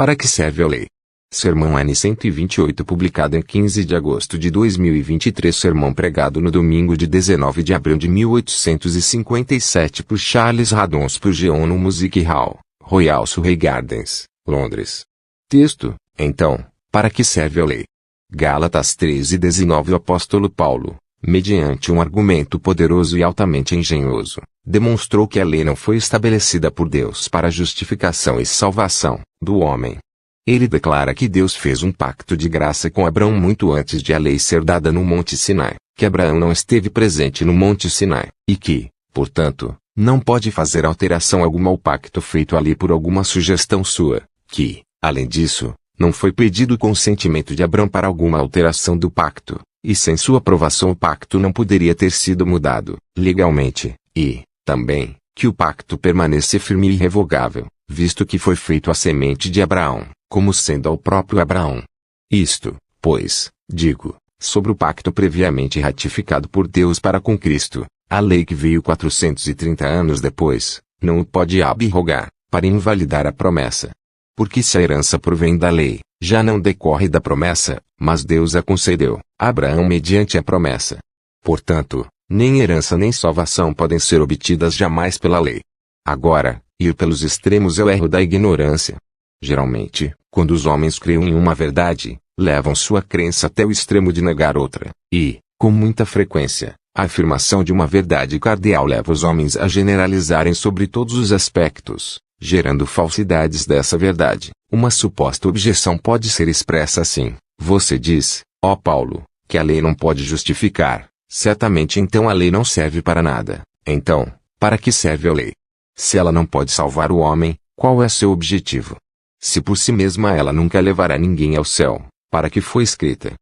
Para que serve a lei? Sermão N 128, publicado em 15 de agosto de 2023. Sermão pregado no domingo de 19 de abril de 1857 por Charles Haddon por Geono Music Hall, Royal Surrey Gardens, Londres. Texto: então, para que serve a lei? Gálatas 3:19. O apóstolo Paulo, mediante um argumento poderoso e altamente engenhoso, demonstrou que a lei não foi estabelecida por Deus para a justificação e salvação do homem. Ele declara que Deus fez um pacto de graça com Abraão muito antes de a lei ser dada no Monte Sinai, que Abraão não esteve presente no Monte Sinai, e que, portanto, não pode fazer alteração alguma ao pacto feito ali por alguma sugestão sua, que, além disso, não foi pedido o consentimento de Abraão para alguma alteração do pacto, e sem sua aprovação o pacto não poderia ter sido mudado, legalmente, e, também, que o pacto permanece firme e irrevogável, visto que foi feito à semente de Abraão, como sendo ao próprio Abraão. Isto, pois, digo, sobre o pacto previamente ratificado por Deus para com Cristo, a lei que veio 430 anos depois, não o pode abrogar, para invalidar a promessa. Porque se a herança provém da lei, já não decorre da promessa, mas Deus a concedeu a Abraão mediante a promessa. Portanto, nem herança nem salvação podem ser obtidas jamais pela lei. Agora, ir pelos extremos é o erro da ignorância. Geralmente, quando os homens creem em uma verdade, levam sua crença até o extremo de negar outra, e, com muita frequência, a afirmação de uma verdade cardeal leva os homens a generalizarem sobre todos os aspectos, gerando falsidades dessa verdade. Uma suposta objeção pode ser expressa assim: você diz, ó Paulo, que a lei não pode justificar, certamente então a lei não serve para nada. Então, para que serve a lei? Se ela não pode salvar o homem, qual é seu objetivo? Se por si mesma ela nunca levará ninguém ao céu, para que foi escrita?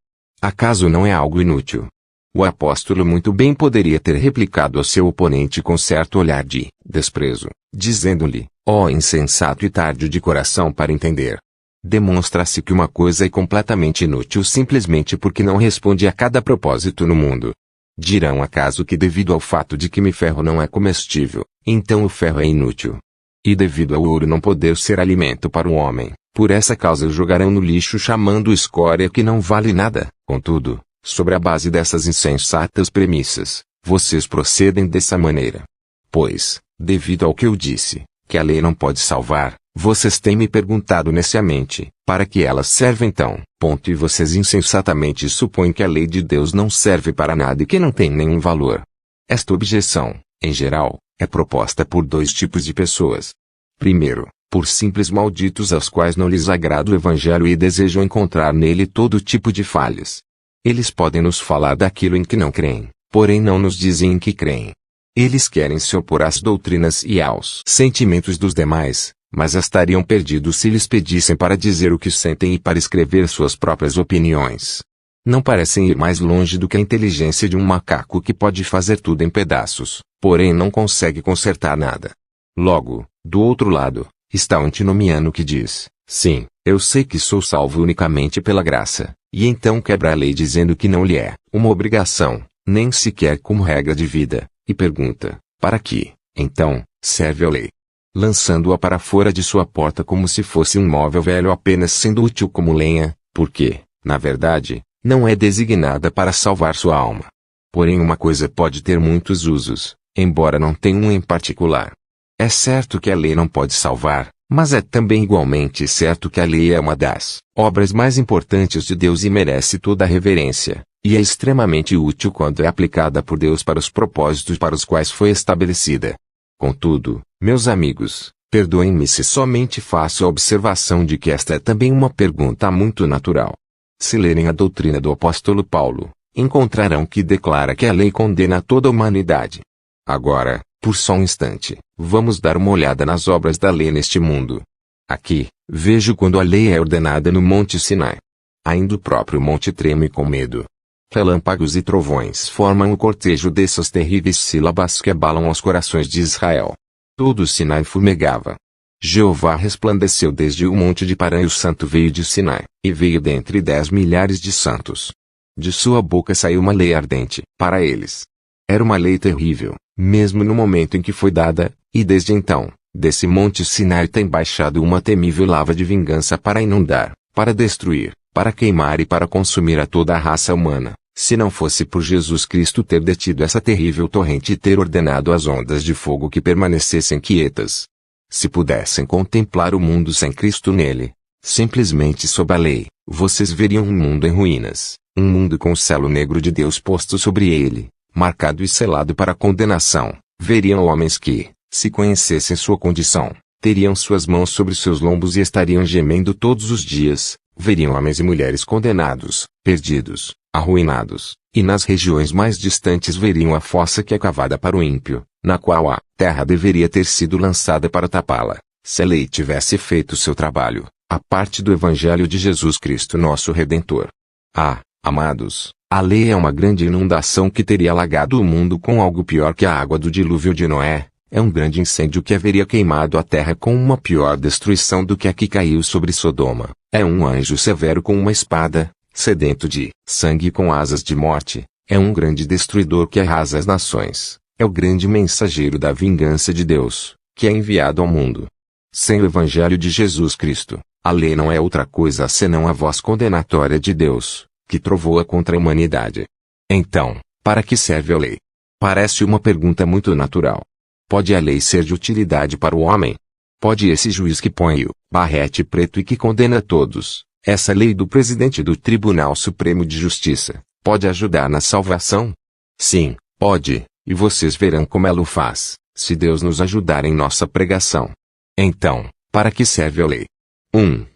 Acaso não é algo inútil? O apóstolo muito bem poderia ter replicado ao seu oponente com certo olhar de desprezo, dizendo-lhe: ó insensato e tardio de coração para entender. Demonstra-se que uma coisa é completamente inútil simplesmente porque não responde a cada propósito no mundo. Dirão acaso que devido ao fato de que ferro não é comestível, então o ferro é inútil? E devido ao ouro não poder ser alimento para o homem, por essa causa o jogarão no lixo chamando escória que não vale nada. Contudo, sobre a base dessas insensatas premissas, vocês procedem dessa maneira. Pois, devido ao que eu disse, que a lei não pode salvar, vocês têm me perguntado neciamente, para que ela serve então? E vocês insensatamente supõem que a lei de Deus não serve para nada e que não tem nenhum valor. Esta objeção, em geral, é proposta por dois tipos de pessoas. Primeiro, por simples malditos aos quais não lhes agrada o Evangelho e desejam encontrar nele todo tipo de falhas. Eles podem nos falar daquilo em que não creem, porém não nos dizem em que creem. Eles querem se opor às doutrinas e aos sentimentos dos demais, mas estariam perdidos se lhes pedissem para dizer o que sentem e para escrever suas próprias opiniões. Não parecem ir mais longe do que a inteligência de um macaco que pode fazer tudo em pedaços, porém não consegue consertar nada. Logo, do outro lado, está o antinomiano que diz: sim, eu sei que sou salvo unicamente pela graça, e então quebra a lei dizendo que não lhe é uma obrigação, nem sequer como regra de vida, e pergunta: para que, então, serve a lei? Lançando-a para fora de sua porta como se fosse um móvel velho apenas sendo útil como lenha, porque, na verdade, não é designada para salvar sua alma. Porém uma coisa pode ter muitos usos, embora não tenha um em particular. É certo que a lei não pode salvar, mas é também igualmente certo que a lei é uma das obras mais importantes de Deus e merece toda a reverência, e é extremamente útil quando é aplicada por Deus para os propósitos para os quais foi estabelecida. Contudo, meus amigos, perdoem-me se somente faço a observação de que esta é também uma pergunta muito natural. Se lerem a doutrina do apóstolo Paulo, encontrarão que declara que a lei condena toda a humanidade. Agora, por só um instante, vamos dar uma olhada nas obras da lei neste mundo. Aqui, vejo quando a lei é ordenada no Monte Sinai. Ainda o próprio monte treme com medo. Relâmpagos e trovões formam o cortejo dessas terríveis sílabas que abalam os corações de Israel. Todo o Sinai fumegava. Jeová resplandeceu desde o monte de Parã e o santo veio de Sinai, e veio dentre 10 milhares de santos. De sua boca saiu uma lei ardente, para eles. Era uma lei terrível, mesmo no momento em que foi dada, e desde então, Desse monte Sinai tem baixado uma temível lava de vingança para inundar, para destruir, para queimar e para consumir a toda a raça humana. Se não fosse por Jesus Cristo ter detido essa terrível torrente e ter ordenado às ondas de fogo que permanecessem quietas. Se pudessem contemplar o mundo sem Cristo nele, simplesmente sob a lei, vocês veriam um mundo em ruínas, um mundo com o selo negro de Deus posto sobre ele, marcado e selado para a condenação. Veriam homens que, se conhecessem sua condição, teriam suas mãos sobre seus lombos e estariam gemendo todos os dias. Veriam homens e mulheres condenados, perdidos, arruinados, e nas regiões mais distantes veriam a fossa que é cavada para o ímpio, na qual a terra deveria ter sido lançada para tapá-la, se a lei tivesse feito seu trabalho, a parte do Evangelho de Jesus Cristo nosso Redentor. Amados, a lei é uma grande inundação que teria alagado o mundo com algo pior que a água do dilúvio de Noé. É um grande incêndio que haveria queimado a terra com uma pior destruição do que a que caiu sobre Sodoma. É um anjo severo com uma espada, sedento de sangue com asas de morte. É um grande destruidor que arrasa as nações. É o grande mensageiro da vingança de Deus, que é enviado ao mundo. Sem o Evangelho de Jesus Cristo, a lei não é outra coisa senão a voz condenatória de Deus, que trovoa contra a humanidade. Então, para que serve a lei? Parece uma pergunta muito natural. Pode a lei ser de utilidade para o homem? Pode esse juiz que põe o barrete preto e que condena todos, essa lei do presidente do Tribunal Supremo de Justiça, pode ajudar na salvação? Sim, pode, e vocês verão como ela o faz, se Deus nos ajudar em nossa pregação. Então, para que serve a lei? 1.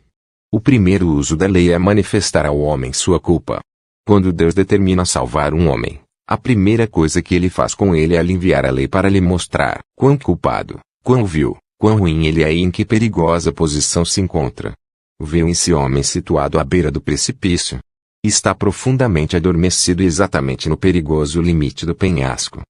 O primeiro uso da lei é manifestar ao homem sua culpa. Quando Deus determina salvar um homem, a primeira coisa que ele faz com ele é aliviar a lei para lhe mostrar quão culpado, quão vil, quão ruim ele é e em que perigosa posição se encontra. Viu esse homem situado à beira do precipício. Está profundamente adormecido exatamente no perigoso limite do penhasco.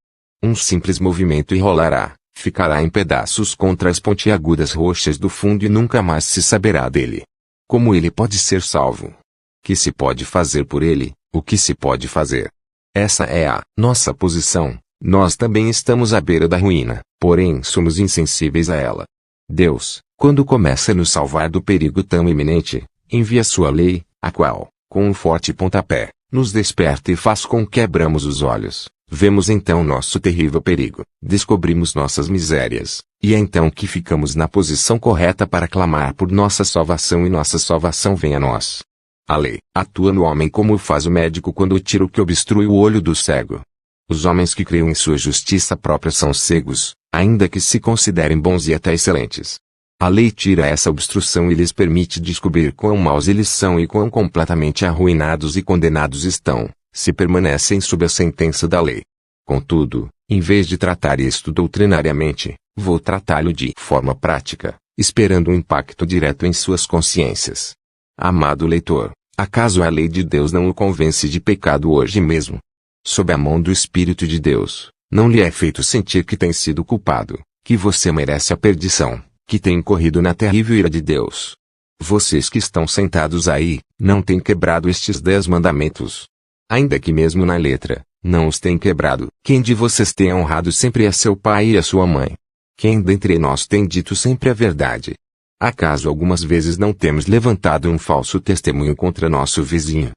Um simples movimento e rolará, ficará em pedaços contra as pontiagudas rochas do fundo e nunca mais se saberá dele. Como ele pode ser salvo? Que se pode fazer por ele? O que se pode fazer? Essa é a nossa posição. Nós também estamos à beira da ruína, porém somos insensíveis a ela. Deus, quando começa a nos salvar do perigo tão iminente, envia sua lei, a qual, com um forte pontapé, nos desperta e faz com que abramos os olhos. Vemos então nosso terrível perigo, descobrimos nossas misérias, e é então que ficamos na posição correta para clamar por nossa salvação e nossa salvação vem a nós. A lei atua no homem como faz o médico quando tira o que obstrui o olho do cego. Os homens que criam em sua justiça própria são cegos, ainda que se considerem bons e até excelentes. A lei tira essa obstrução e lhes permite descobrir quão maus eles são e quão completamente arruinados e condenados estão, se permanecem sob a sentença da lei. Contudo, em vez de tratar isto doutrinariamente, vou tratá-lo de forma prática, esperando um impacto direto em suas consciências. Amado leitor, acaso a lei de Deus não o convence de pecado hoje mesmo? Sob a mão do Espírito de Deus, não lhe é feito sentir que tem sido culpado, que você merece a perdição, que tem incorrido na terrível ira de Deus. Vocês que estão sentados aí, não têm quebrado estes 10 mandamentos. Ainda que mesmo na letra, não os têm quebrado. Quem de vocês tem honrado sempre a seu pai e a sua mãe? Quem dentre nós tem dito sempre a verdade? Acaso algumas vezes não temos levantado um falso testemunho contra nosso vizinho?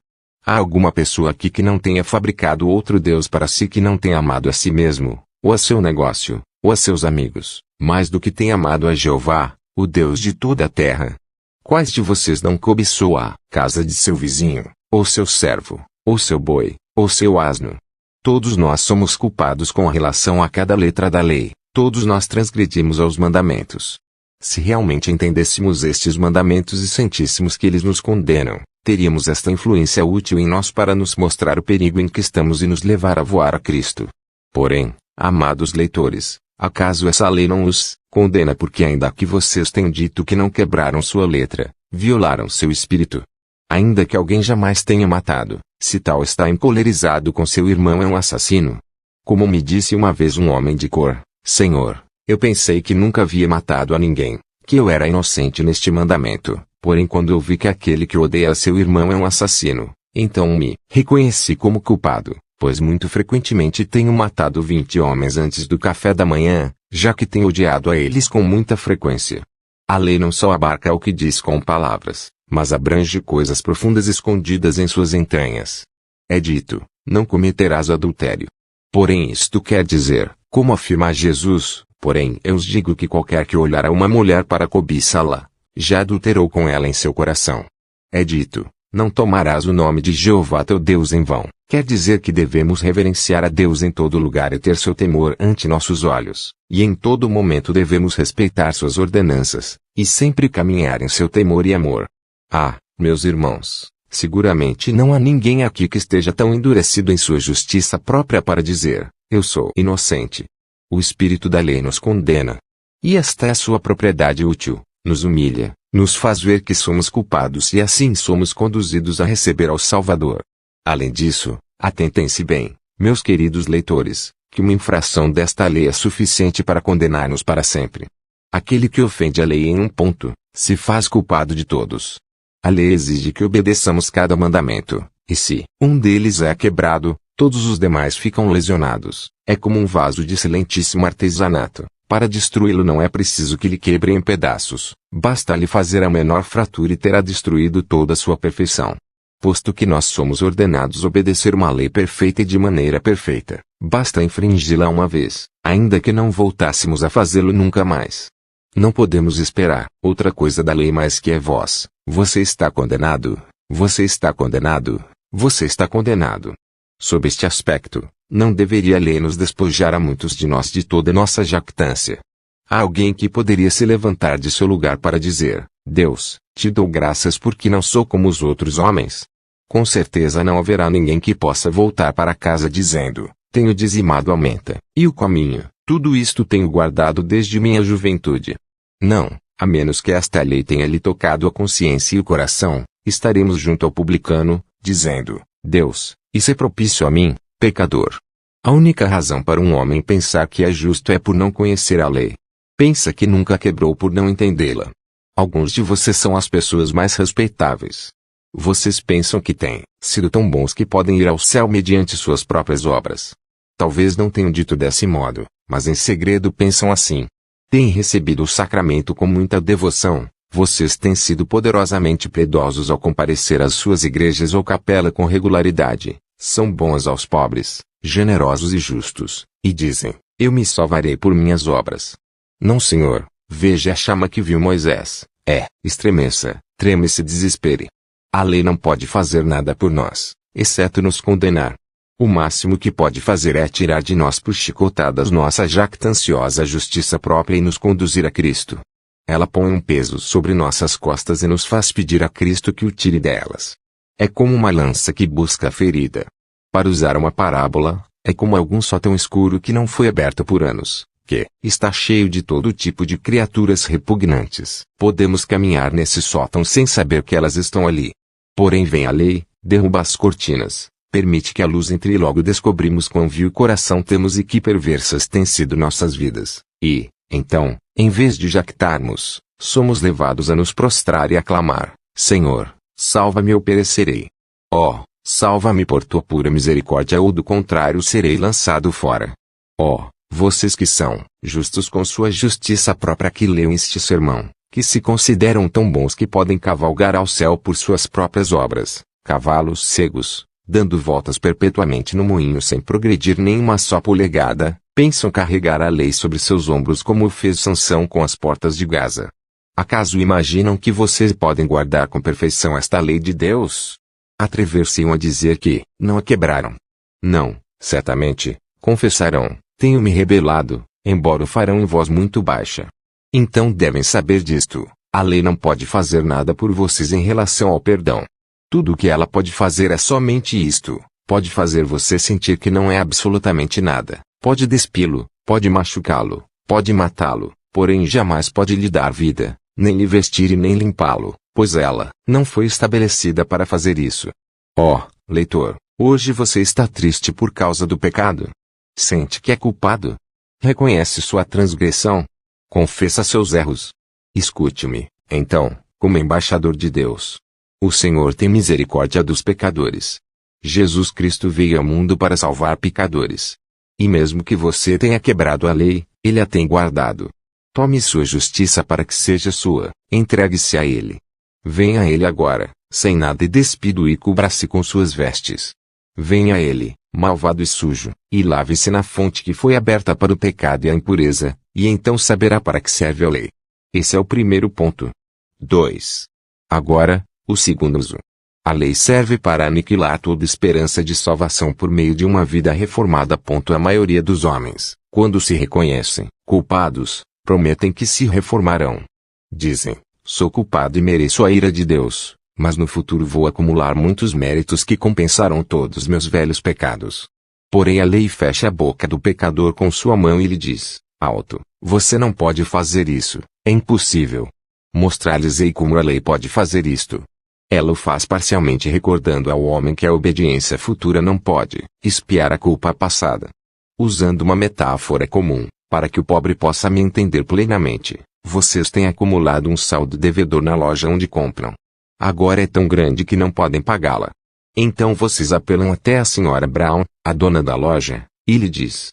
Há alguma pessoa aqui que não tenha fabricado outro Deus para si que não tenha amado a si mesmo, ou a seu negócio, ou a seus amigos, mais do que tem amado a Jeová, o Deus de toda a terra? Quais de vocês não cobiçou a casa de seu vizinho, ou seu servo, ou seu boi, ou seu asno? Todos nós somos culpados com relação a cada letra da lei, todos nós transgredimos aos mandamentos. Se realmente entendêssemos estes mandamentos e sentíssemos que eles nos condenam, teríamos esta influência útil em nós para nos mostrar o perigo em que estamos e nos levar a voar a Cristo. Porém, amados leitores, acaso essa lei não os condena porque ainda que vocês tenham dito que não quebraram sua letra, violaram seu espírito? Ainda que alguém jamais tenha matado, se tal está encolerizado com seu irmão é um assassino. Como me disse uma vez um homem de cor, Senhor, eu pensei que nunca havia matado a ninguém, que eu era inocente neste mandamento, porém quando eu vi que aquele que odeia seu irmão é um assassino, então me reconheci como culpado, pois muito frequentemente tenho matado 20 homens antes do café da manhã, já que tem odiado a eles com muita frequência. A lei não só abarca o que diz com palavras, mas abrange coisas profundas escondidas em suas entranhas. É dito, não cometerás adultério. Porém isto quer dizer, como afirma Jesus, porém eu os digo que qualquer que olhar a uma mulher para cobiçá-la, já adulterou com ela em seu coração. É dito, não tomarás o nome de Jeová teu Deus em vão. Quer dizer que devemos reverenciar a Deus em todo lugar e ter seu temor ante nossos olhos, e em todo momento devemos respeitar suas ordenanças, e sempre caminhar em seu temor e amor. Ah, meus irmãos, seguramente não há ninguém aqui que esteja tão endurecido em sua justiça própria para dizer, eu sou inocente. O espírito da lei nos condena. E esta é a sua propriedade útil, nos humilha, nos faz ver que somos culpados e assim somos conduzidos a receber ao Salvador. Além disso, atentem-se bem, meus queridos leitores, que uma infração desta lei é suficiente para condenar-nos para sempre. Aquele que ofende a lei em um ponto, se faz culpado de todos. A lei exige que obedeçamos cada mandamento, e se um deles é quebrado, todos os demais ficam lesionados. É como um vaso de excelentíssimo artesanato. Para destruí-lo não é preciso que lhe quebre em pedaços, basta lhe fazer a menor fratura e terá destruído toda a sua perfeição. Posto que nós somos ordenados obedecer uma lei perfeita e de maneira perfeita, basta infringi-la uma vez, ainda que não voltássemos a fazê-lo nunca mais. Não podemos esperar outra coisa da lei mais que é vós. Você está condenado, você está condenado, você está condenado. Sob este aspecto, não deveria a lei nos despojar a muitos de nós de toda nossa jactância. Há alguém que poderia se levantar de seu lugar para dizer, Deus, te dou graças porque não sou como os outros homens. Com certeza não haverá ninguém que possa voltar para casa dizendo, tenho dizimado aumenta, e o caminho, tudo isto tenho guardado desde minha juventude. Não, a menos que esta lei tenha lhe tocado a consciência e o coração, estaremos junto ao publicano, dizendo, Deus, isso é propício a mim, pecador. A única razão para um homem pensar que é justo é por não conhecer a lei. Pensa que nunca a quebrou por não entendê-la. Alguns de vocês são as pessoas mais respeitáveis. Vocês pensam que têm sido tão bons que podem ir ao céu mediante suas próprias obras. Talvez não tenham dito desse modo, mas em segredo pensam assim. Têm recebido o sacramento com muita devoção. Vocês têm sido poderosamente piedosos ao comparecer às suas igrejas ou capela com regularidade. São bons aos pobres, generosos e justos, e dizem, eu me salvarei por minhas obras. Não, Senhor, veja a chama que viu Moisés, estremeça, treme e se desespere. A lei não pode fazer nada por nós, exceto nos condenar. O máximo que pode fazer é tirar de nós por chicotadas nossa jactanciosa justiça própria e nos conduzir a Cristo. Ela põe um peso sobre nossas costas e nos faz pedir a Cristo que o tire delas. É como uma lança que busca a ferida. Para usar uma parábola, é como algum sótão escuro que não foi aberto por anos, que está cheio de todo tipo de criaturas repugnantes. Podemos caminhar nesse sótão sem saber que elas estão ali. Porém vem a lei, derruba as cortinas, permite que a luz entre e logo descobrimos quão vil coração temos e que perversas têm sido nossas vidas. E, então, em vez de jactarmos, somos levados a nos prostrar e a clamar, Senhor, salva-me ou perecerei. Ó, salva-me por tua pura misericórdia ou do contrário serei lançado fora. Ó, vocês que são justos com sua justiça própria que leiam este sermão, que se consideram tão bons que podem cavalgar ao céu por suas próprias obras, cavalos cegos, dando voltas perpetuamente no moinho sem progredir nem uma só polegada, pensam carregar a lei sobre seus ombros como fez Sansão com as portas de Gaza. Acaso imaginam que vocês podem guardar com perfeição esta lei de Deus? Atrever-se-ão a dizer que não a quebraram. Não, certamente, confessarão, tenho me rebelado, embora o farão em voz muito baixa. Então devem saber disto, a lei não pode fazer nada por vocês em relação ao perdão. Tudo o que ela pode fazer é somente isto, pode fazer você sentir que não é absolutamente nada, pode despí-lo, pode machucá-lo, pode matá-lo, porém jamais pode lhe dar vida, nem lhe vestir e nem limpá-lo, pois ela não foi estabelecida para fazer isso. Ó, leitor, hoje você está triste por causa do pecado? Sente que é culpado? Reconhece sua transgressão? Confessa seus erros? Escute-me, então, como embaixador de Deus. O Senhor tem misericórdia dos pecadores. Jesus Cristo veio ao mundo para salvar pecadores. E mesmo que você tenha quebrado a lei, ele a tem guardado. Tome sua justiça para que seja sua, entregue-se a ele. Venha a ele agora, sem nada e despido e cubra-se com suas vestes. Venha a ele, malvado e sujo, e lave-se na fonte que foi aberta para o pecado e a impureza, e então saberá para que serve a lei. Esse é o primeiro ponto. 2. Agora, o segundo uso. A lei serve para aniquilar toda esperança de salvação por meio de uma vida reformada. A maioria dos homens, quando se reconhecem culpados, prometem que se reformarão. Dizem, sou culpado e mereço a ira de Deus, mas no futuro vou acumular muitos méritos que compensarão todos meus velhos pecados. Porém a lei fecha a boca do pecador com sua mão e lhe diz, alto, você não pode fazer isso, é impossível. Mostrar-lhes-ei como a lei pode fazer isto. Ela o faz parcialmente recordando ao homem que a obediência futura não pode expiar a culpa passada. Usando uma metáfora comum, para que o pobre possa me entender plenamente, vocês têm acumulado um saldo devedor na loja onde compram. Agora é tão grande que não podem pagá-la. Então vocês apelam até a senhora Brown, a dona da loja, e lhe diz,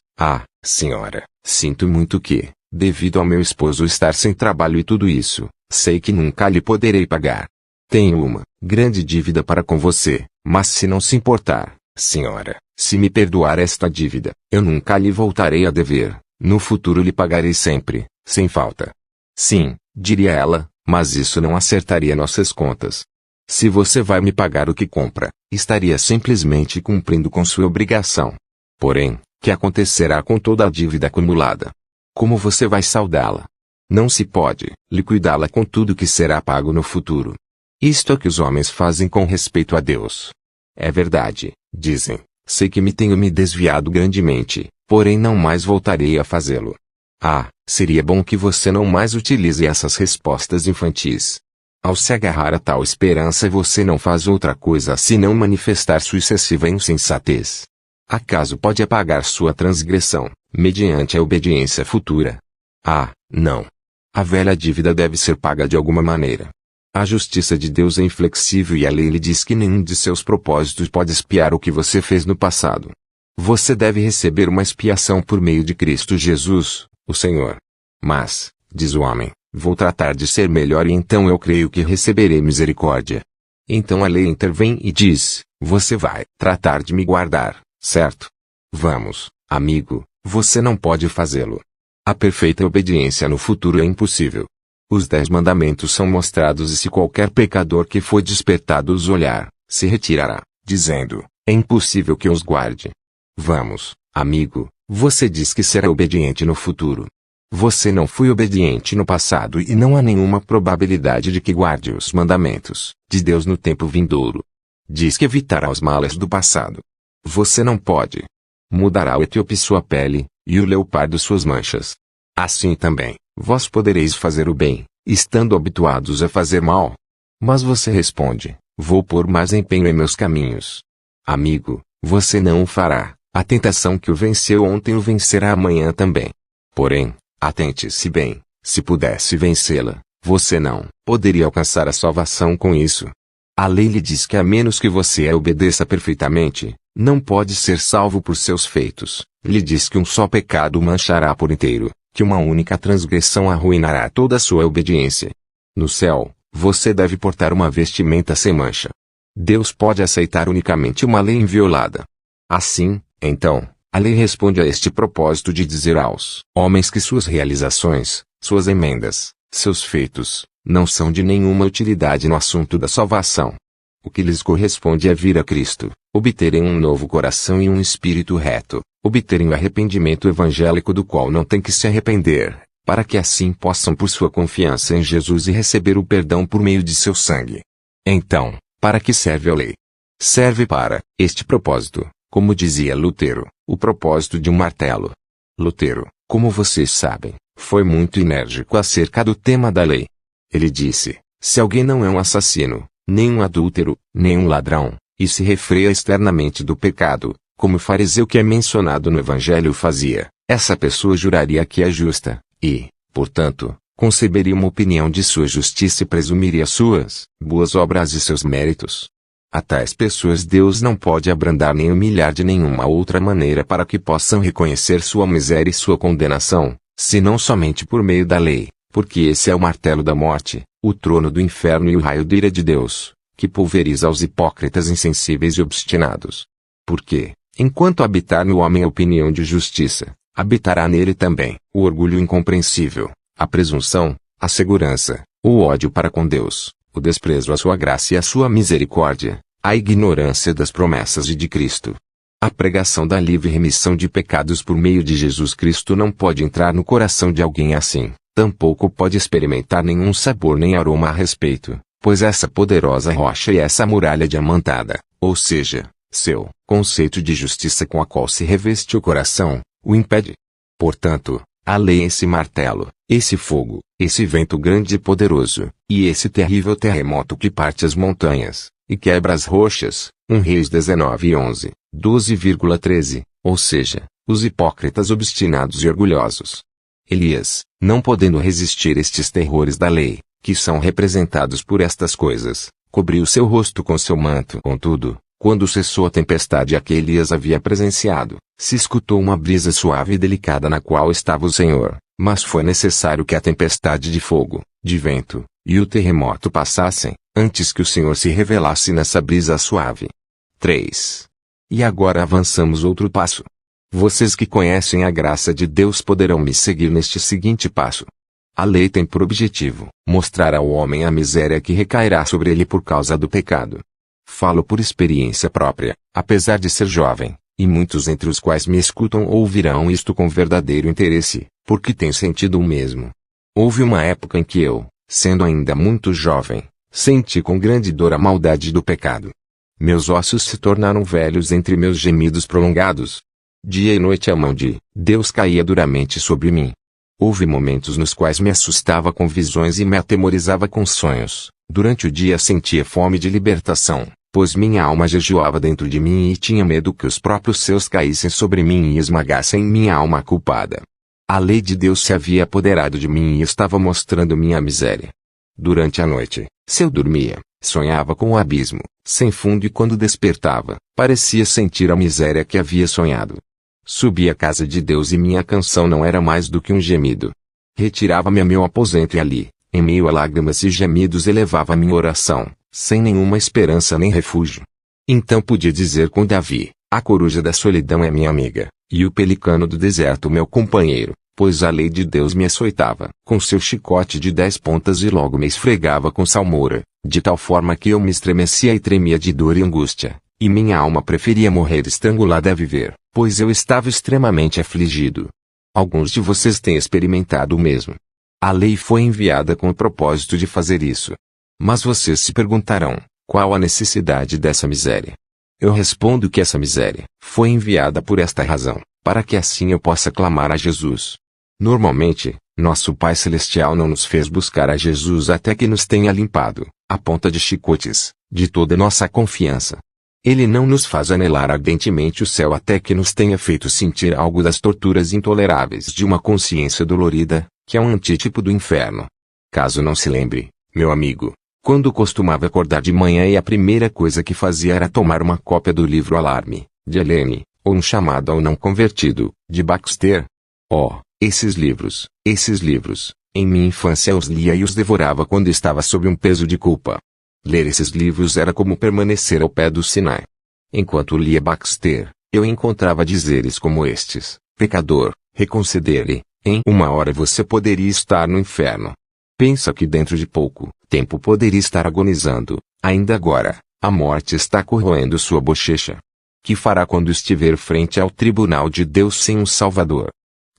senhora, sinto muito que, devido ao meu esposo estar sem trabalho e tudo isso, sei que nunca lhe poderei pagar. Tenho uma grande dívida para com você, mas se não se importar, senhora, se me perdoar esta dívida, eu nunca lhe voltarei a dever, no futuro lhe pagarei sempre, sem falta. Sim, diria ela, mas isso não acertaria nossas contas. Se você vai me pagar o que compra, estaria simplesmente cumprindo com sua obrigação. Porém, que acontecerá com toda a dívida acumulada? Como você vai saldá-la? Não se pode liquidá-la com tudo que será pago no futuro. Isto é o que os homens fazem com respeito a Deus. É verdade, dizem, sei que me tenho me desviado grandemente, porém não mais voltarei a fazê-lo. Seria bom que você não mais utilize essas respostas infantis. Ao se agarrar a tal esperança você não faz outra coisa senão manifestar sua excessiva insensatez. Acaso pode apagar sua transgressão, mediante a obediência futura? Não. A velha dívida deve ser paga de alguma maneira. A justiça de Deus é inflexível e a lei lhe diz que nenhum de seus propósitos pode expiar o que você fez no passado. Você deve receber uma expiação por meio de Cristo Jesus, o Senhor. Mas, diz o homem, vou tratar de ser melhor e então eu creio que receberei misericórdia. Então a lei intervém e diz, você vai tratar de me guardar, certo? Vamos, amigo, você não pode fazê-lo. A perfeita obediência no futuro é impossível. Os 10 mandamentos são mostrados e se qualquer pecador que foi despertado os olhar, se retirará, dizendo, é impossível que os guarde. Vamos, amigo, você diz que será obediente no futuro. Você não foi obediente no passado e não há nenhuma probabilidade de que guarde os mandamentos de Deus no tempo vindouro. Diz que evitará os males do passado. Você não pode. Mudará o etíope sua pele, e o leopardo suas manchas. Assim também, vós podereis fazer o bem, estando habituados a fazer mal. Mas você responde, vou pôr mais empenho em meus caminhos. Amigo, você não o fará. A tentação que o venceu ontem o vencerá amanhã também. Porém, atente-se bem, se pudesse vencê-la, você não poderia alcançar a salvação com isso. A lei lhe diz que a menos que você a obedeça perfeitamente, não pode ser salvo por seus feitos. Lhe diz que um só pecado o manchará por inteiro, que uma única transgressão arruinará toda a sua obediência. No céu, você deve portar uma vestimenta sem mancha. Deus pode aceitar unicamente uma lei inviolada. Assim, então, a lei responde a este propósito de dizer aos homens que suas realizações, suas emendas, seus feitos, não são de nenhuma utilidade no assunto da salvação. O que lhes corresponde é vir a Cristo, obterem um novo coração e um espírito reto, obterem o arrependimento evangélico do qual não tem que se arrepender, para que assim possam por sua confiança em Jesus e receber o perdão por meio de seu sangue. Então, para que serve a lei? Serve para este propósito, como dizia Lutero, o propósito de um martelo. Lutero, como vocês sabem, foi muito enérgico acerca do tema da lei. Ele disse, se alguém não é um assassino, nem um adúltero, nem um ladrão, e se refreia externamente do pecado, como o fariseu que é mencionado no Evangelho fazia, essa pessoa juraria que é justa, e, portanto, conceberia uma opinião de sua justiça e presumiria suas boas obras e seus méritos. A tais pessoas Deus não pode abrandar nem humilhar de nenhuma outra maneira para que possam reconhecer sua miséria e sua condenação, senão somente por meio da lei, porque esse é o martelo da morte, o trono do inferno e o raio de ira de Deus, que pulveriza os hipócritas insensíveis e obstinados. Porque, enquanto habitar no homem a opinião de justiça, habitará nele também o orgulho incompreensível, a presunção, a segurança, o ódio para com Deus, o desprezo à sua graça e à sua misericórdia, a ignorância das promessas de Cristo. A pregação da livre remissão de pecados por meio de Jesus Cristo não pode entrar no coração de alguém assim, tampouco pode experimentar nenhum sabor nem aroma a respeito, pois essa poderosa rocha e essa muralha diamantada, ou seja, seu conceito de justiça com a qual se reveste o coração, o impede. Portanto, a lei é esse martelo, esse fogo, esse vento grande e poderoso, e esse terrível terremoto que parte as montanhas, e quebra as rochas, 1 Reis 19:11, 12,13, ou seja, os hipócritas obstinados e orgulhosos. Elias, não podendo resistir estes terrores da lei, que são representados por estas coisas, cobriu seu rosto com seu manto. Contudo, quando cessou a tempestade a que Elias havia presenciado, se escutou uma brisa suave e delicada na qual estava o Senhor, mas foi necessário que a tempestade de fogo, de vento, e o terremoto passassem, antes que o Senhor se revelasse nessa brisa suave. 3. E agora avançamos outro passo. Vocês que conhecem a graça de Deus poderão me seguir neste seguinte passo. A lei tem por objetivo mostrar ao homem a miséria que recairá sobre ele por causa do pecado. Falo por experiência própria, apesar de ser jovem, e muitos entre os quais me escutam ouvirão isto com verdadeiro interesse, porque tem sentido o mesmo. Houve uma época em que eu, sendo ainda muito jovem, senti com grande dor a maldade do pecado. Meus ossos se tornaram velhos entre meus gemidos prolongados. Dia e noite a mão de Deus caía duramente sobre mim. Houve momentos nos quais me assustava com visões e me atemorizava com sonhos. Durante o dia sentia fome de libertação, pois minha alma jejuava dentro de mim e tinha medo que os próprios céus caíssem sobre mim e esmagassem minha alma culpada. A lei de Deus se havia apoderado de mim e estava mostrando minha miséria. Durante a noite, se eu dormia, sonhava com o abismo, sem fundo, e quando despertava, parecia sentir a miséria que havia sonhado. Subi à casa de Deus e minha canção não era mais do que um gemido. Retirava-me a meu aposento e ali, em meio a lágrimas e gemidos, elevava minha oração, sem nenhuma esperança nem refúgio. Então podia dizer com Davi: a coruja da solidão é minha amiga, e o pelicano do deserto meu companheiro, pois a lei de Deus me açoitava com seu chicote de 10 pontas e logo me esfregava com salmoura, de tal forma que eu me estremecia e tremia de dor e angústia, e minha alma preferia morrer estrangulada a viver, pois eu estava extremamente afligido. Alguns de vocês têm experimentado o mesmo. A lei foi enviada com o propósito de fazer isso. Mas vocês se perguntarão, qual a necessidade dessa miséria? Eu respondo que essa miséria foi enviada por esta razão, para que assim eu possa clamar a Jesus. Normalmente, nosso Pai Celestial não nos fez buscar a Jesus até que nos tenha limpado, a ponta de chicotes, de toda nossa confiança. Ele não nos faz anelar ardentemente o céu até que nos tenha feito sentir algo das torturas intoleráveis de uma consciência dolorida, que é um antítipo do inferno. Caso não se lembre, meu amigo, quando costumava acordar de manhã e a primeira coisa que fazia era tomar uma cópia do livro Alarme, de Helene, ou um chamado ao não convertido, de Baxter. Oh, esses livros, em minha infância os lia e os devorava quando estava sob um peso de culpa. Ler esses livros era como permanecer ao pé do Sinai. Enquanto lia Baxter, eu encontrava dizeres como estes: pecador, reconsidere, em 1 hora você poderia estar no inferno. Pensa que dentro de pouco tempo poderia estar agonizando, ainda agora, a morte está corroendo sua bochecha. Que fará quando estiver frente ao tribunal de Deus sem um Salvador?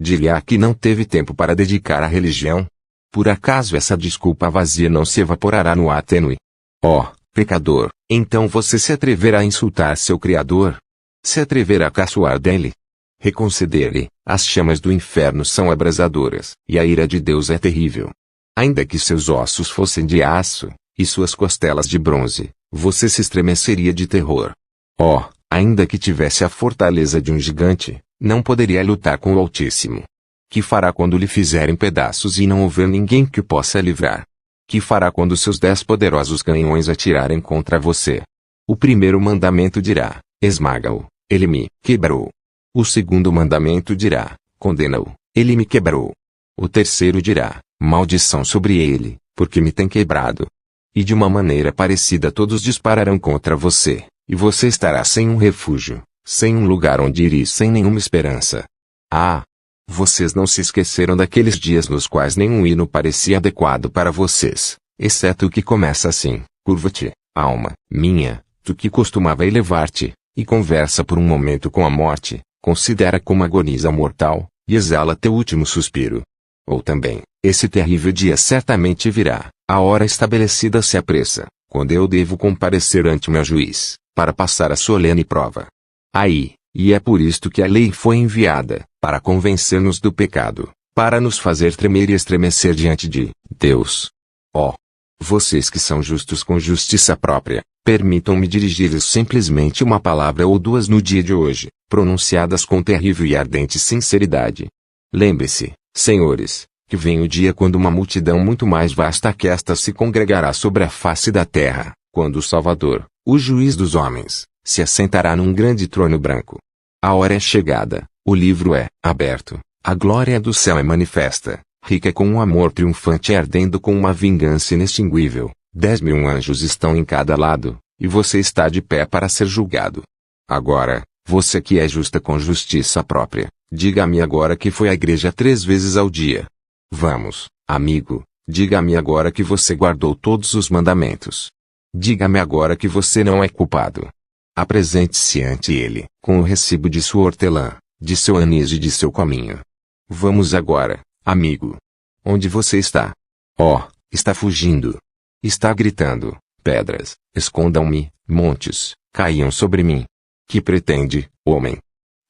Dirá que não teve tempo para dedicar à religião? Por acaso essa desculpa vazia não se evaporará no ar tênue? Ó, pecador, então você se atreverá a insultar seu Criador? Se atreverá a caçoar dele? Reconsidere, as chamas do inferno são abrasadoras, e a ira de Deus é terrível. Ainda que seus ossos fossem de aço, e suas costelas de bronze, você se estremeceria de terror. Ó, ainda que tivesse a fortaleza de um gigante, não poderia lutar com o Altíssimo. Que fará quando lhe fizerem pedaços e não houver ninguém que o possa livrar? Que fará quando seus 10 poderosos canhões atirarem contra você? O primeiro mandamento dirá: esmaga-o, ele me quebrou. O segundo mandamento dirá: condena-o, ele me quebrou. O terceiro dirá: maldição sobre ele, porque me tem quebrado. E de uma maneira parecida todos dispararão contra você, e você estará sem um refúgio, sem um lugar onde ir e sem nenhuma esperança. Ah! Vocês não se esqueceram daqueles dias nos quais nenhum hino parecia adequado para vocês, exceto o que começa assim: curva-te, alma minha, tu que costumava elevar-te, e conversa por um momento com a morte, considera como agoniza a mortal, e exala teu último suspiro. Ou também: esse terrível dia certamente virá, a hora estabelecida se apressa, quando eu devo comparecer ante meu juiz, para passar a solene prova. Aí, e é por isto que a lei foi enviada, para convencer-nos do pecado, para nos fazer tremer e estremecer diante de Deus. Ó! Vocês que são justos com justiça própria, permitam-me dirigir-lhes simplesmente uma palavra ou duas no dia de hoje, pronunciadas com terrível e ardente sinceridade. Lembre-se, senhores, que vem o dia quando uma multidão muito mais vasta que esta se congregará sobre a face da terra, quando o Salvador, o juiz dos homens, se assentará num grande trono branco. A hora é chegada, o livro é aberto, a glória do céu é manifesta, rica com um amor triunfante e ardendo com uma vingança inextinguível. 10.000 anjos estão em cada lado, e você está de pé para ser julgado. Agora, você que é justa com justiça própria, diga-me agora que foi à igreja 3 vezes ao dia. Vamos, amigo, diga-me agora que você guardou todos os mandamentos. Diga-me agora que você não é culpado. Apresente-se ante ele, com o recibo de sua hortelã, de seu anis e de seu cominho. Vamos agora, amigo. Onde você está? Oh, está fugindo. Está gritando: pedras, escondam-me, montes, caiam sobre mim. Que pretende, homem?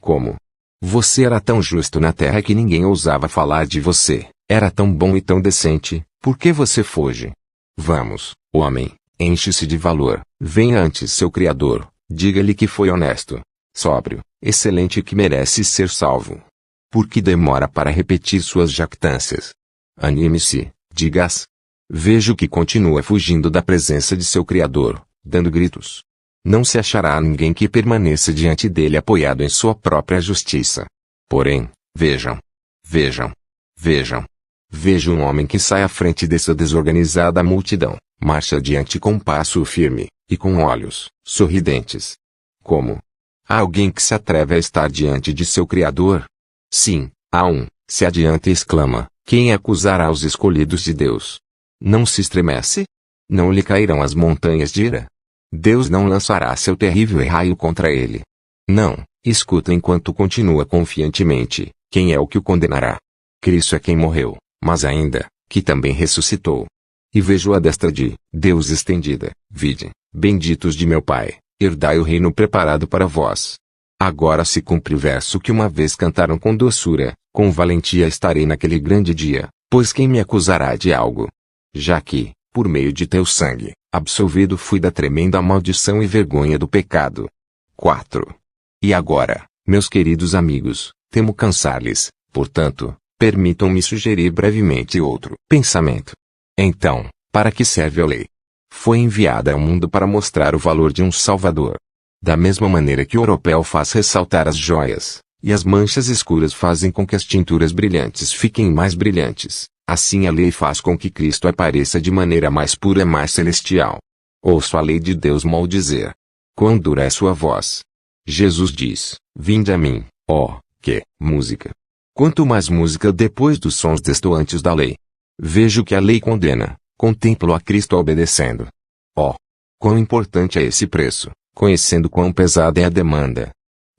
Como? Você era tão justo na terra que ninguém ousava falar de você, era tão bom e tão decente, por que você foge? Vamos, homem, enche-se de valor, venha ante seu Criador, diga-lhe que foi honesto, sóbrio, excelente e que merece ser salvo. Por que demora para repetir suas jactâncias? Anime-se, diga-as. Vejo que continua fugindo da presença de seu Criador, dando gritos. Não se achará ninguém que permaneça diante dele apoiado em sua própria justiça. Porém, vejam. Vejo um homem que sai à frente dessa desorganizada multidão, marcha adiante com passo firme, e com olhos sorridentes. Como? Há alguém que se atreve a estar diante de seu Criador? Sim, há um, se adianta e exclama: quem acusará os escolhidos de Deus? Não se estremece? Não lhe cairão as montanhas de ira? Deus não lançará seu terrível raio contra ele. Não, escuta enquanto continua confiantemente: quem é o que o condenará? Cristo é quem morreu, mas ainda, que também ressuscitou. E vejo a destra de Deus estendida, vide, benditos de meu Pai, herdai o reino preparado para vós. Agora se cumpre o verso que uma vez cantaram com doçura: com valentia estarei naquele grande dia, pois quem me acusará de algo? Já que, por meio de teu sangue, absolvido fui da tremenda maldição e vergonha do pecado. 4. E agora, meus queridos amigos, temo cansar-lhes, portanto, permitam-me sugerir brevemente outro pensamento. Então, para que serve a lei? Foi enviada ao mundo para mostrar o valor de um Salvador. Da mesma maneira que o oropel faz ressaltar as joias, e as manchas escuras fazem com que as tinturas brilhantes fiquem mais brilhantes, assim a lei faz com que Cristo apareça de maneira mais pura e mais celestial. Ouço a lei de Deus maldizer. Quão dura é sua voz! Jesus diz: vinde a mim, ó, que música! Quanto mais música depois dos sons destoantes da lei. Vejo que a lei condena, contemplo a Cristo obedecendo. Ó, quão importante é esse preço, conhecendo quão pesada é a demanda.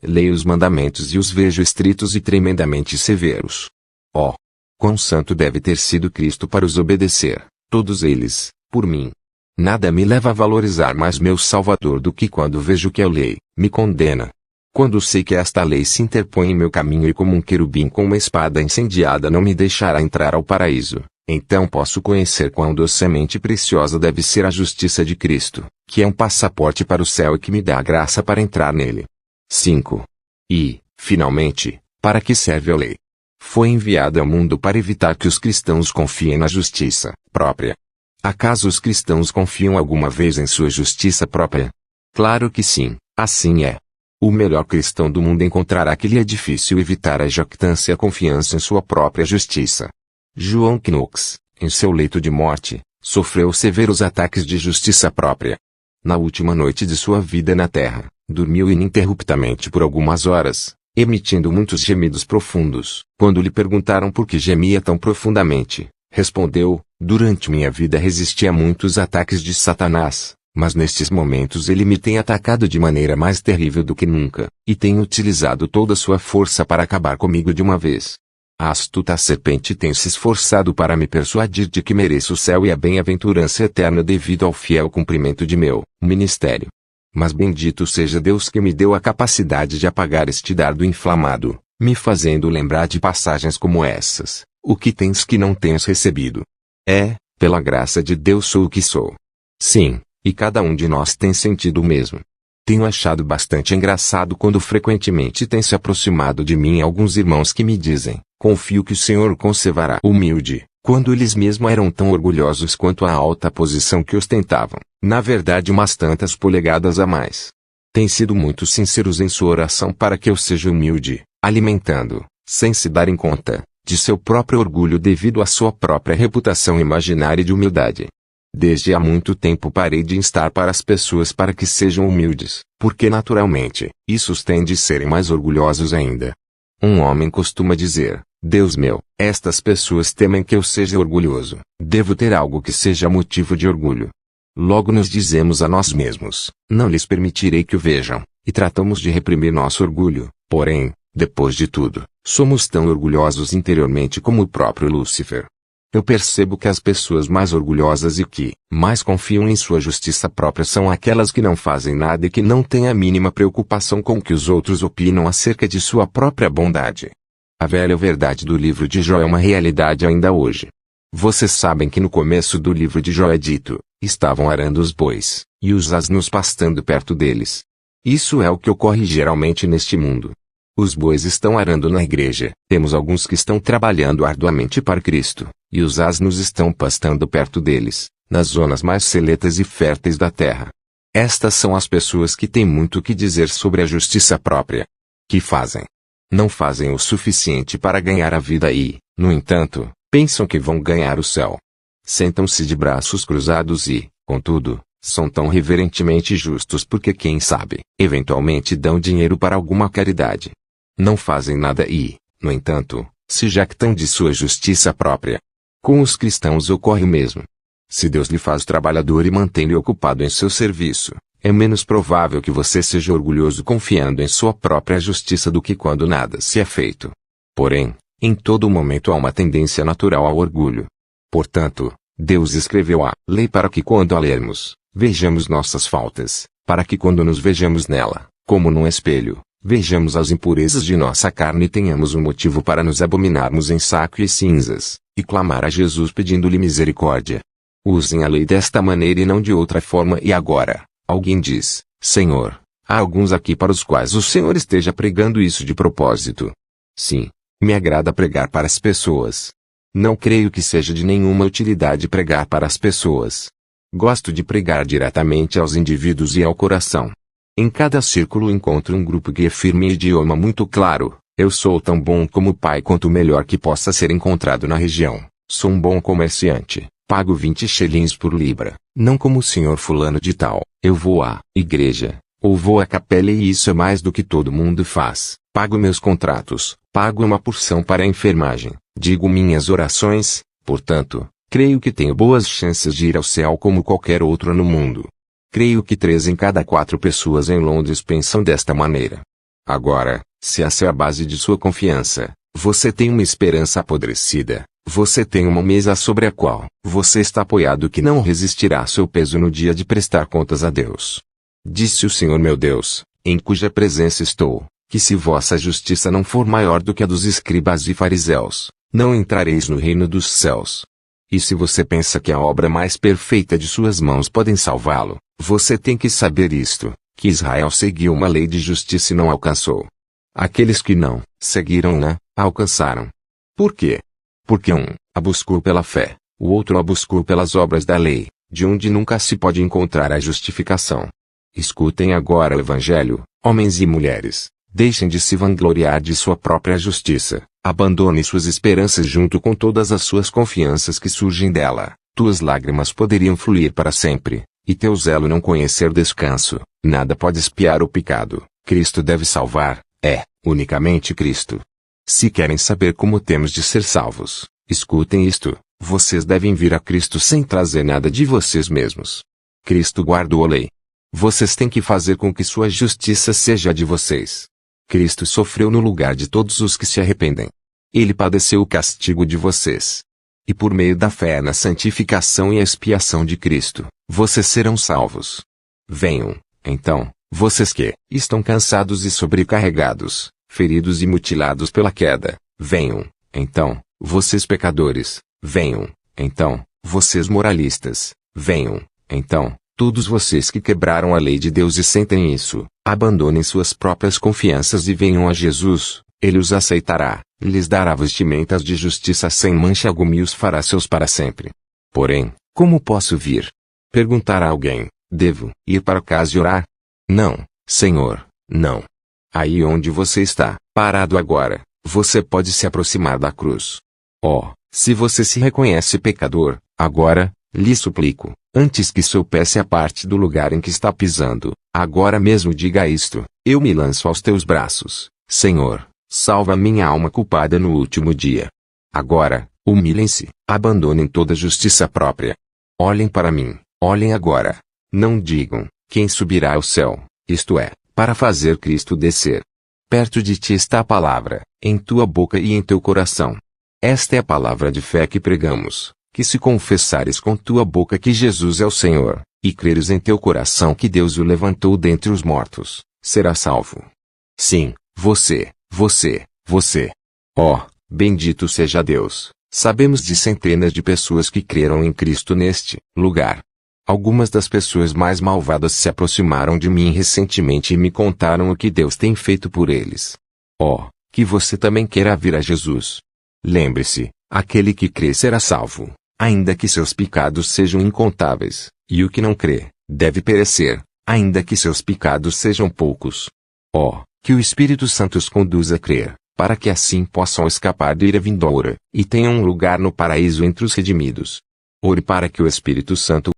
Leio os mandamentos e os vejo estritos e tremendamente severos. Ó, quão santo deve ter sido Cristo para os obedecer, todos eles, por mim. Nada me leva a valorizar mais meu Salvador do que quando vejo que a lei me condena. Quando sei que esta lei se interpõe em meu caminho e como um querubim com uma espada incendiada não me deixará entrar ao paraíso, então posso conhecer quão docemente preciosa deve ser a justiça de Cristo, que é um passaporte para o céu e que me dá a graça para entrar nele. 5. E, finalmente, para que serve a lei? Foi enviada ao mundo para evitar que os cristãos confiem na justiça própria. Acaso os cristãos confiam alguma vez em sua justiça própria? Claro que sim, assim é. O melhor cristão do mundo encontrará que lhe é difícil evitar a jactância e a confiança em sua própria justiça. João Knox, em seu leito de morte, sofreu severos ataques de justiça própria. Na última noite de sua vida na terra, dormiu ininterruptamente por algumas horas, emitindo muitos gemidos profundos. Quando lhe perguntaram por que gemia tão profundamente, respondeu: durante minha vida resisti a muitos ataques de Satanás, mas nestes momentos ele me tem atacado de maneira mais terrível do que nunca, e tem utilizado toda sua força para acabar comigo de uma vez. A astuta serpente tem se esforçado para me persuadir de que mereço o céu e a bem-aventurança eterna devido ao fiel cumprimento de meu ministério. Mas bendito seja Deus que me deu a capacidade de apagar este dardo inflamado, me fazendo lembrar de passagens como essas: o que tens que não tens recebido? Pela graça de Deus sou o que sou. Sim, e cada um de nós tem sentido o mesmo. Tenho achado bastante engraçado quando frequentemente tem se aproximado de mim alguns irmãos que me dizem: confio que o Senhor conservará humilde, quando eles mesmos eram tão orgulhosos quanto a alta posição que ostentavam, na verdade umas tantas polegadas a mais. Têm sido muito sinceros em sua oração para que eu seja humilde, alimentando, sem se darem conta, de seu próprio orgulho devido à sua própria reputação imaginária de humildade. Desde há muito tempo parei de instar para as pessoas para que sejam humildes, porque naturalmente, isso os tem de serem mais orgulhosos ainda. Um homem costuma dizer: Deus meu, estas pessoas temem que eu seja orgulhoso, devo ter algo que seja motivo de orgulho. Logo nos dizemos a nós mesmos: não lhes permitirei que o vejam, e tratamos de reprimir nosso orgulho. Porém, depois de tudo, somos tão orgulhosos interiormente como o próprio Lúcifer. Eu percebo que as pessoas mais orgulhosas e que mais confiam em sua justiça própria são aquelas que não fazem nada e que não têm a mínima preocupação com o que os outros opinam acerca de sua própria bondade. A velha verdade do livro de Jó é uma realidade ainda hoje. Vocês sabem que no começo do livro de Jó é dito: estavam arando os bois, e os asnos pastando perto deles. Isso é o que ocorre geralmente neste mundo. Os bois estão arando na igreja, temos alguns que estão trabalhando arduamente para Cristo, e os asnos estão pastando perto deles, nas zonas mais seletas e férteis da terra. Estas são as pessoas que têm muito o que dizer sobre a justiça própria. Que fazem? Não fazem o suficiente para ganhar a vida e, no entanto, pensam que vão ganhar o céu. Sentam-se de braços cruzados e, contudo, são tão reverentemente justos porque quem sabe, eventualmente dão dinheiro para alguma caridade. Não fazem nada e, no entanto, se jactam de sua justiça própria. Com os cristãos ocorre o mesmo. Se Deus lhe faz trabalhador e mantém-lhe ocupado em seu serviço, é menos provável que você seja orgulhoso confiando em sua própria justiça do que quando nada se é feito. Porém, em todo momento há uma tendência natural ao orgulho. Portanto, Deus escreveu a lei para que quando a lermos, vejamos nossas faltas, para que quando nos vejamos nela, como num espelho, vejamos as impurezas de nossa carne e tenhamos um motivo para nos abominarmos em saco e cinzas, e clamar a Jesus pedindo-lhe misericórdia. Usem a lei desta maneira e não de outra forma. E agora, alguém diz: Senhor, há alguns aqui para os quais o Senhor esteja pregando isso de propósito. Sim, me agrada pregar para as pessoas. Não creio que seja de nenhuma utilidade pregar para as pessoas. Gosto de pregar diretamente aos indivíduos e ao coração. Em cada círculo encontro um grupo que afirma em idioma muito claro: eu sou tão bom como o pai quanto o melhor que possa ser encontrado na região. Sou um bom comerciante, pago 20 shillings por libra, não como o senhor fulano de tal. Eu vou à igreja, ou vou à capela e isso é mais do que todo mundo faz. Pago meus contratos, pago uma porção para a enfermagem, digo minhas orações, portanto, creio que tenho boas chances de ir ao céu como qualquer outro no mundo. Creio que 3 em cada 4 pessoas em Londres pensam desta maneira. Agora, se essa é a base de sua confiança, você tem uma esperança apodrecida, você tem uma mesa sobre a qual você está apoiado que não resistirá ao seu peso no dia de prestar contas a Deus. Disse o Senhor meu Deus, em cuja presença estou, que se vossa justiça não for maior do que a dos escribas e fariseus, não entrareis no reino dos céus. E se você pensa que a obra mais perfeita de suas mãos podem salvá-lo, você tem que saber isto, que Israel seguiu uma lei de justiça e não alcançou. Aqueles que não seguiram-na, alcançaram. Por quê? Porque um a buscou pela fé, o outro a buscou pelas obras da lei, de onde nunca se pode encontrar a justificação. Escutem agora o Evangelho, homens e mulheres. Deixem de se vangloriar de sua própria justiça. Abandone suas esperanças junto com todas as suas confianças que surgem dela. Tuas lágrimas poderiam fluir para sempre, e teu zelo não conhecer descanso. Nada pode expiar o pecado. Cristo deve salvar. Unicamente Cristo. Se querem saber como temos de ser salvos, escutem isto. Vocês devem vir a Cristo sem trazer nada de vocês mesmos. Cristo guardou a lei. Vocês têm que fazer com que sua justiça seja a de vocês. Cristo sofreu no lugar de todos os que se arrependem. Ele padeceu o castigo de vocês. E por meio da fé na santificação e expiação de Cristo, vocês serão salvos. Venham, então, vocês que estão cansados e sobrecarregados, feridos e mutilados pela queda. Venham, então, vocês pecadores. Venham, então, vocês moralistas. Venham, então, todos vocês que quebraram a lei de Deus e sentem isso. Abandonem suas próprias confianças e venham a Jesus. Ele os aceitará, lhes dará vestimentas de justiça sem mancha alguma e os fará seus para sempre. Porém, como posso vir? Perguntará alguém. Devo ir para casa e orar? Não, Senhor, não. Aí onde você está, parado agora, você pode se aproximar da cruz. Se você se reconhece pecador, agora, lhe suplico, antes que seu pé se aparte do lugar em que está pisando, agora mesmo diga isto: eu me lanço aos teus braços, Senhor, salva minha alma culpada no último dia. Agora, humilhem-se, abandonem toda justiça própria. Olhem para mim, olhem agora. Não digam, quem subirá ao céu, isto é, para fazer Cristo descer. Perto de ti está a palavra, em tua boca e em teu coração. Esta é a palavra de fé que pregamos, que se confessares com tua boca que Jesus é o Senhor, e creres em teu coração que Deus o levantou dentre os mortos, serás salvo. Sim, você. Bendito seja Deus. Sabemos de centenas de pessoas que creram em Cristo neste lugar. Algumas das pessoas mais malvadas se aproximaram de mim recentemente e me contaram o que Deus tem feito por eles. Que você também queira vir a Jesus. Lembre-se, aquele que crê será salvo, ainda que seus pecados sejam incontáveis, e o que não crê, deve perecer, ainda que seus pecados sejam poucos. Que o Espírito Santo os conduza a crer, para que assim possam escapar da ira vindoura, e tenham um lugar no paraíso entre os redimidos. Ore para que o Espírito Santo